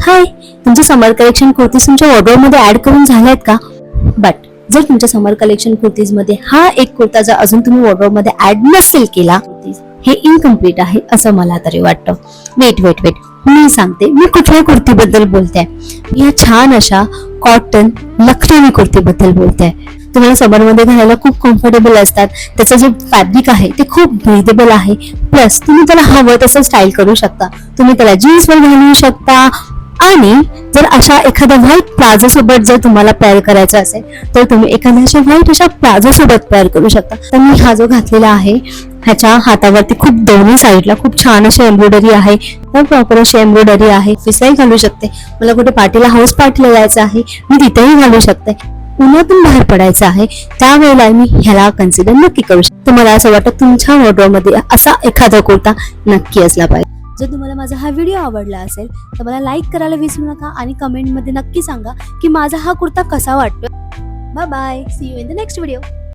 हाय, तुमचे समर कलेक्शन कुर्तीज तुमच्या वॉर्डरोबमध्ये ऍड करून झालेत का? बट जर तुमच्या समर कलेक्शन कुर्तीज मध्ये हा एक कुर्ता जर अजून तुम्ही वॉर्डरोबमध्ये ऍड नसेल केला, हे इनकम्प्लीट आहे असं मला तरी वाटतं. वेट मी सांगते मी कुठल्या कुर्तीबद्दल बोलते. मी या छान अशा कॉटन लखनवी कुर्तीबद्दल बोलते. तुम्हाला समरमध्ये घालायला खूप कम्फर्टेबल असतात. त्याचं जे फॅब्रिक आहे ते खूप ब्रीदेबल आहे. प्लस तुम्ही त्याला हवं तसं स्टाईल करू शकता. तुम्ही त्याला जीन्सवर घालू शकता आणि जर अशा एखाद्या व्हाईट प्लाझो सोबत जर तुम्हाला पेअर करायचा असेल तर तुम्ही एखाद्या अशा व्हाईट अशा प्लाझो सोबत पेअर करू शकता. तर मी हा जो घातलेला आहे ह्याच्या हातावरती खूप दोन्ही साईडला खूप छान अशी एम्ब्रॉयडरी आहे. तर प्रॉपर अशी एम्ब्रॉयडरी आहे. ऑफिसलाही घालू शकते. मला कुठे पार्टीला हाऊस पार्टीला जायचं आहे मी तिथेही घालू शकते. उन्हातून बाहेर पडायचं आहे त्यावेळेला मी ह्याला कन्सिडर नक्की करू शकते. मला असं वाटतं तुमच्या वॉर्डरोबमध्ये असा एखादा कुर्ता नक्की असला पाहिजे. जर तुम्हाला माझा हा व्हिडिओ आवडला असेल तर मला लाईक करायला विसरू नका आणि कमेंटमध्ये नक्की सांगा की माझा हा कुर्ता कसा वाटतोय. Bye bye, see you in the next video.